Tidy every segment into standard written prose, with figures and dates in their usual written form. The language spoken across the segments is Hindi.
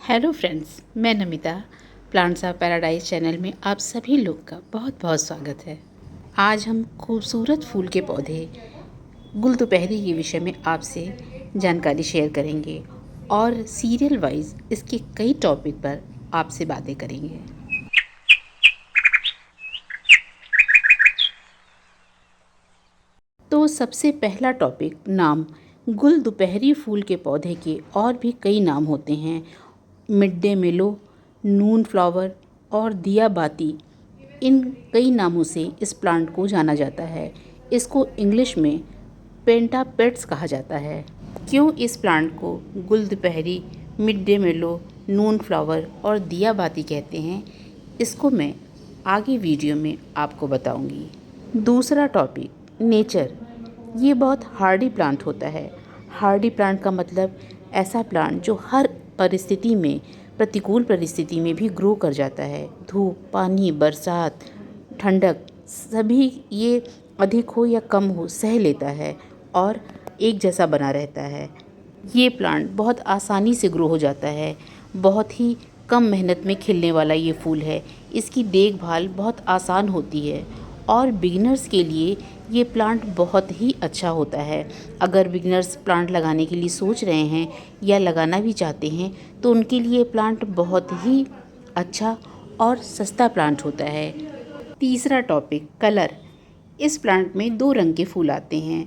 हेलो फ्रेंड्स, मैं Namita plants of paradise channel में आप सभी लोग का बहुत बहुत स्वागत है। आज हम खूबसूरत फूल के पौधे गुल दोपहरी के विषय में आपसे जानकारी शेयर करेंगे और सीरियल वाइज इसके कई टॉपिक पर आपसे बातें करेंगे। तो सबसे पहला टॉपिक नाम गुल दोपहरी फूल के पौधे के और भी कई नाम होते हैं। मिड डे मेलो, नून फ्लावर और दिया बाती, इन कई नामों से इस प्लांट को जाना जाता है। इसको इंग्लिश में पेंटापेट्स कहा जाता है। क्यों इस प्लांट को गुल दोपहरी, मिड डे मेलो, नून फ्लावर और दिया बाती कहते हैं, इसको मैं आगे वीडियो में आपको बताऊंगी। दूसरा टॉपिक नेचर। ये बहुत हार्डी प्लांट होता है। हार्डी प्लांट का मतलब ऐसा प्लांट जो हर परिस्थिति में, प्रतिकूल परिस्थिति में भी ग्रो कर जाता है। धूप, पानी, बरसात, ठंडक सभी ये अधिक हो या कम हो सह लेता है और एक जैसा बना रहता है। ये प्लांट बहुत आसानी से ग्रो हो जाता है। बहुत ही कम मेहनत में खिलने वाला ये फूल है। इसकी देखभाल बहुत आसान होती है और बिगिनर्स के लिए ये प्लांट बहुत ही अच्छा होता है। अगर बिगिनर्स प्लांट लगाने के लिए सोच रहे हैं या लगाना भी चाहते हैं तो उनके लिए प्लांट बहुत ही अच्छा और सस्ता प्लांट होता है। तीसरा टॉपिक कलर। इस प्लांट में दो रंग के फूल आते हैं,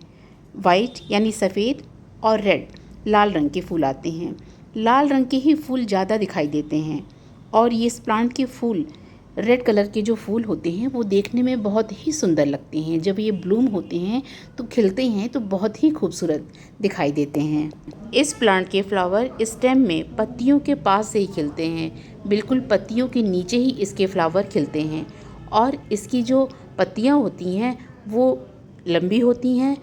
वाइट यानी सफ़ेद और रेड लाल रंग के फूल आते हैं। लाल रंग के ही फूल ज़्यादा दिखाई देते हैं और ये इस प्लांट के फूल रेड कलर के जो फूल होते हैं वो देखने में बहुत ही सुंदर लगते हैं। जब ये ब्लूम होते हैं तो खिलते हैं तो बहुत ही खूबसूरत दिखाई देते हैं। इस प्लांट के फ्लावर स्टेम में पत्तियों के पास से ही खिलते हैं। बिल्कुल पत्तियों के नीचे ही इसके फ्लावर खिलते हैं और इसकी जो पत्तियाँ होती हैं वो लंबी होती हैं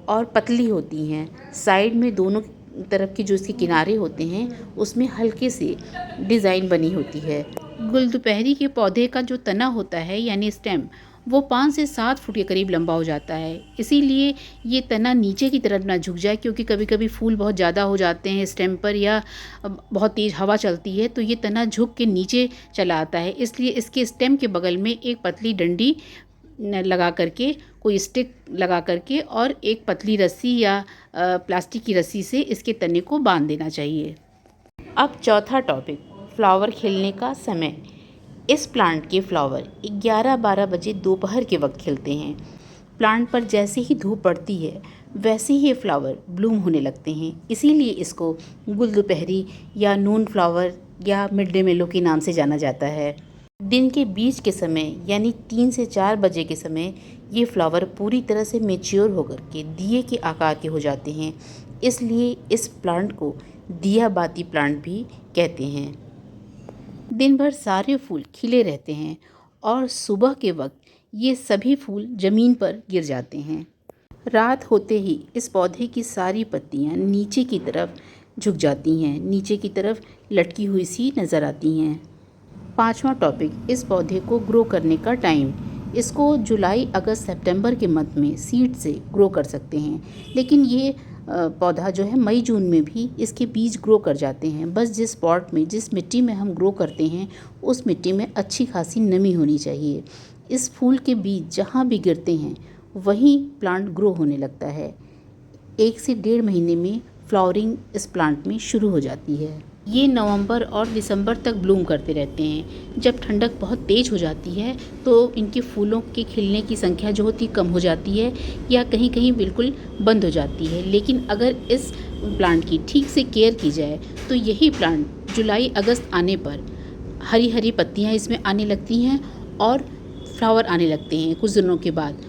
और पतली होती हैं। साइड में दोनों तरफ के जो इसके किनारे होते हैं उसमें हल्के से डिज़ाइन बनी होती है। गुल दोपहरी के पौधे का जो तना होता है यानी स्टेम, वो 5 से 7 फुट के करीब लंबा हो जाता है। इसीलिए ये तना नीचे की तरफ ना झुक जाए, क्योंकि कभी कभी फूल बहुत ज़्यादा हो जाते हैं स्टेम पर या बहुत तेज़ हवा चलती है तो ये तना झुक के नीचे चला आता है। इसलिए इसके स्टेम के बगल में एक पतली डंडी लगा करके, कोई स्टिक लगा करके और एक पतली रस्सी या प्लास्टिक की रस्सी से इसके तने को बांध देना चाहिए। अब चौथा टॉपिक फ्लावर खिलने का समय। इस प्लांट के फ्लावर 11-12 बजे दोपहर के वक्त खिलते हैं। प्लांट पर जैसे ही धूप पड़ती है वैसे ही ये फ्लावर ब्लूम होने लगते हैं। इसीलिए इसको गुल दोपहरी या नून फ्लावर या मिड डे मेलो के नाम से जाना जाता है। दिन के बीच के समय यानी 3 से 4 बजे के समय ये फ्लावर पूरी तरह से मेच्योर होकर के दिए के आकार के हो जाते हैं। इसलिए इस प्लांट को दिया बाती प्लांट भी कहते हैं। दिन भर सारे फूल खिले रहते हैं और सुबह के वक्त ये सभी फूल ज़मीन पर गिर जाते हैं। रात होते ही इस पौधे की सारी पत्तियां नीचे की तरफ झुक जाती हैं, नीचे की तरफ लटकी हुई सी नज़र आती हैं। पांचवा टॉपिक इस पौधे को ग्रो करने का टाइम। इसको जुलाई, अगस्त, सितंबर के मंथ में सीड से ग्रो कर सकते हैं, लेकिन ये पौधा जो है मई जून में भी इसके बीज ग्रो कर जाते हैं। बस जिस पॉट में, जिस मिट्टी में हम ग्रो करते हैं उस मिट्टी में अच्छी खासी नमी होनी चाहिए। इस फूल के बीज जहाँ भी गिरते हैं वहीं प्लांट ग्रो होने लगता है। 1 से 1.5 महीने में फ्लावरिंग इस प्लांट में शुरू हो जाती है। ये नवंबर और दिसंबर तक ब्लूम करते रहते हैं। जब ठंडक बहुत तेज़ हो जाती है तो इनके फूलों के खिलने की संख्या जो होती कम हो जाती है या कहीं कहीं बिल्कुल बंद हो जाती है। लेकिन अगर इस प्लांट की ठीक से केयर की जाए तो यही प्लांट जुलाई अगस्त आने पर हरी हरी पत्तियाँ इसमें आने लगती हैं और फ्लावर आने लगते हैं कुछ दिनों के बाद।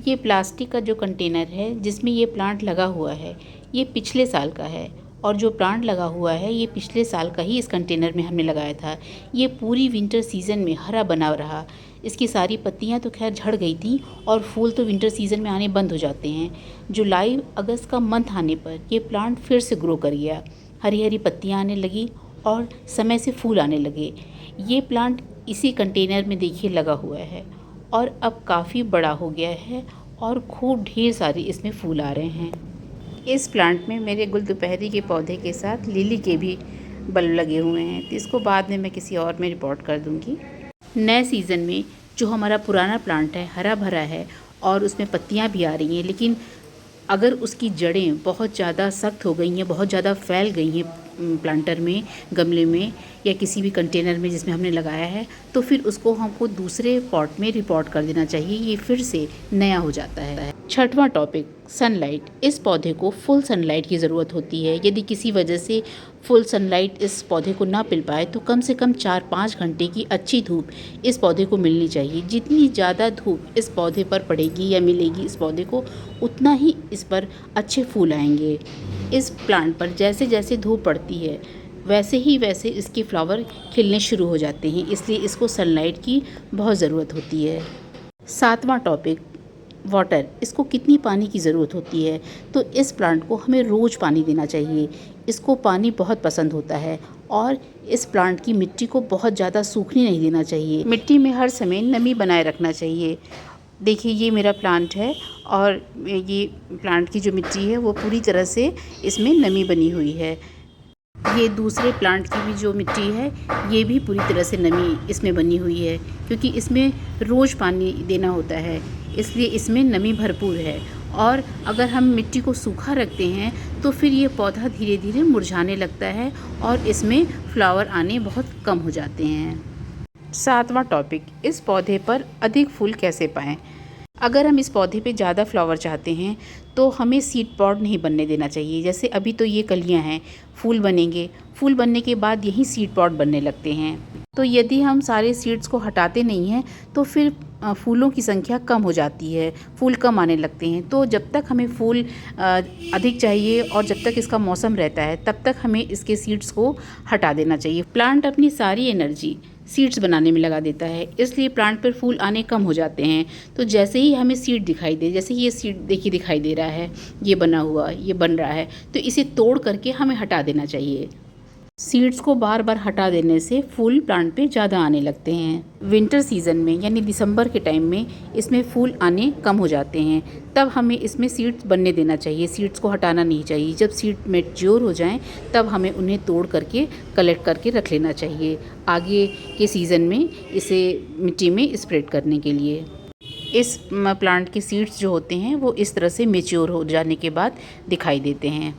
ये प्लास्टिक का जो कंटेनर है जिसमें ये प्लांट लगा हुआ है ये पिछले साल का है और जो प्लांट लगा हुआ है ये पिछले साल का ही इस कंटेनर में हमने लगाया था। ये पूरी विंटर सीज़न में हरा बना रहा। इसकी सारी पत्तियां तो खैर झड़ गई थी और फूल तो विंटर सीज़न में आने बंद हो जाते हैं। जुलाई अगस्त का मंथ आने पर ये प्लांट फिर से ग्रो कर गया, हरी हरी पत्तियाँ आने लगी और समय से फूल आने लगे। ये प्लांट इसी कंटेनर में देखिए लगा हुआ है और अब काफ़ी बड़ा हो गया है और खूब ढेर सारे इसमें फूल आ रहे हैं। इस प्लांट में मेरे गुल दोपहरी के पौधे के साथ लिली के भी बल्ब लगे हुए हैं, तो इसको बाद में मैं किसी और में रिपोर्ट कर दूँगी। नए सीज़न में जो हमारा पुराना प्लांट है हरा भरा है और उसमें पत्तियाँ भी आ रही हैं, लेकिन अगर उसकी जड़ें बहुत ज़्यादा सख्त हो गई हैं, बहुत ज़्यादा फैल गई हैं प्लांटर में, गमले में या किसी भी कंटेनर में जिसमें हमने लगाया है, तो फिर उसको हमको दूसरे पॉट में रिपोर्ट कर देना चाहिए। ये फिर से नया हो जाता है। छठवां टॉपिक, सनलाइट। इस पौधे को फुल सनलाइट की ज़रूरत होती है। यदि किसी वजह से फुल सनलाइट इस पौधे को ना मिल पाए तो कम से कम 4-5 घंटे की अच्छी धूप इस पौधे को मिलनी चाहिए। जितनी ज़्यादा धूप इस पौधे पर पड़ेगी या मिलेगी इस पौधे को, उतना ही इस पर अच्छे फूल आएंगे। इस प्लांट पर जैसे जैसे धूप पड़ती है वैसे इसके फ्लावर खिलने शुरू हो जाते हैं, इसलिए इसको सनलाइट की बहुत ज़रूरत होती है। सातवां टॉपिक, वाटर। इसको कितनी पानी की ज़रूरत होती है? तो इस प्लांट को हमें रोज़ पानी देना चाहिए। इसको पानी बहुत पसंद होता है और इस प्लांट की मिट्टी को बहुत ज़्यादा सूखने नहीं देना चाहिए। मिट्टी में हर समय नमी बनाए रखना चाहिए। देखिए ये मेरा प्लांट है और ये प्लांट की जो मिट्टी है वो पूरी तरह से इसमें नमी बनी हुई है। ये दूसरे प्लांट की भी जो मिट्टी है ये भी पूरी तरह से नमी इसमें बनी हुई है, क्योंकि इसमें रोज़ पानी देना होता है, इसलिए इसमें नमी भरपूर है। और अगर हम मिट्टी को सूखा रखते हैं तो फिर ये पौधा धीरे धीरे मुरझाने लगता है और इसमें फ्लावर आने बहुत कम हो जाते हैं। सातवां टॉपिक, इस पौधे पर अधिक फूल कैसे पाएँ? अगर हम इस पौधे पे ज़्यादा फ्लावर चाहते हैं तो हमें सीड पॉड नहीं बनने देना चाहिए। जैसे अभी तो ये कलियां हैं, फूल बनेंगे, फूल बनने के बाद यही सीड पॉड बनने लगते हैं। तो यदि हम सारे सीड्स को हटाते नहीं हैं तो फिर फूलों की संख्या कम हो जाती है, फूल कम आने लगते हैं। तो जब तक हमें फूल अधिक चाहिए और जब तक इसका मौसम रहता है तब तक हमें इसके सीड्स को हटा देना चाहिए। प्लांट अपनी सारी एनर्जी सीड्स बनाने में लगा देता है, इसलिए प्लांट पर फूल आने कम हो जाते हैं। तो जैसे ही हमें सीड दिखाई दे, जैसे ये सीड देखिए दिखाई दे रहा है, ये बना हुआ, ये बन रहा है, तो इसे तोड़ करके हमें हटा देना चाहिए। सीड्स को बार बार हटा देने से फूल प्लांट पे ज़्यादा आने लगते हैं। विंटर सीज़न में यानी दिसंबर के टाइम में इसमें फूल आने कम हो जाते हैं, तब हमें इसमें सीड्स बनने देना चाहिए, सीड्स को हटाना नहीं चाहिए। जब सीड मैच्योर हो जाएं तब हमें उन्हें तोड़ करके कलेक्ट करके रख लेना चाहिए आगे के सीज़न में इसे मिट्टी में स्प्रेड करने के लिए। इस प्लांट के सीड्स जो होते हैं वो इस तरह से मैच्योर हो जाने के बाद दिखाई देते हैं।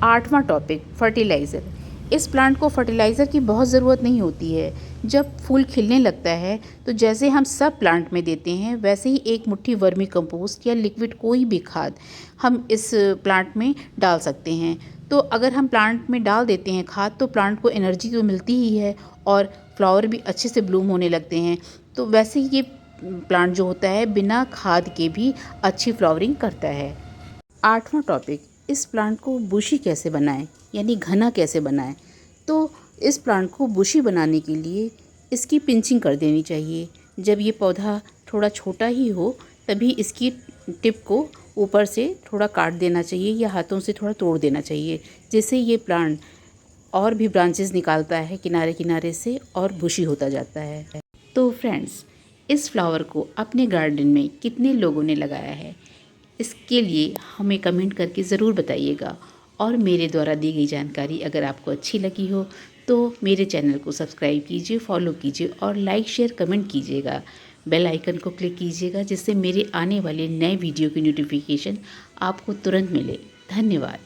आठवां टॉपिक, फर्टिलाइज़र। इस प्लांट को फर्टिलाइज़र की बहुत ज़रूरत नहीं होती है। जब फूल खिलने लगता है तो जैसे हम सब प्लांट में देते हैं वैसे ही एक मुट्ठी वर्मी कंपोस्ट या लिक्विड कोई भी खाद हम इस प्लांट में डाल सकते हैं। तो अगर हम प्लांट में डाल देते हैं खाद तो प्लांट को एनर्जी तो मिलती ही है और फ्लावर भी अच्छे से ब्लूम होने लगते हैं। तो वैसे ही ये प्लांट जो होता है बिना खाद के भी अच्छी फ्लावरिंग करता है। आठवां टॉपिक, इस प्लांट को बुशी कैसे बनाएं यानी घना कैसे बनाएं? तो इस प्लांट को बुशी बनाने के लिए इसकी पिंचिंग कर देनी चाहिए। जब ये पौधा थोड़ा छोटा ही हो तभी इसकी टिप को ऊपर से थोड़ा काट देना चाहिए या हाथों से थोड़ा तोड़ देना चाहिए, जिससे ये प्लांट और भी ब्रांचेस निकालता है किनारे किनारे से और बुशी होता जाता है। तो फ्रेंड्स, इस फ्लावर को अपने गार्डन में कितने लोगों ने लगाया है इसके लिए हमें कमेंट करके ज़रूर बताइएगा। और मेरे द्वारा दी गई जानकारी अगर आपको अच्छी लगी हो तो मेरे चैनल को सब्सक्राइब कीजिए, फॉलो कीजिए और लाइक शेयर कमेंट कीजिएगा। बेल आइकन को क्लिक कीजिएगा जिससे मेरे आने वाले नए वीडियो की नोटिफिकेशन आपको तुरंत मिले। धन्यवाद।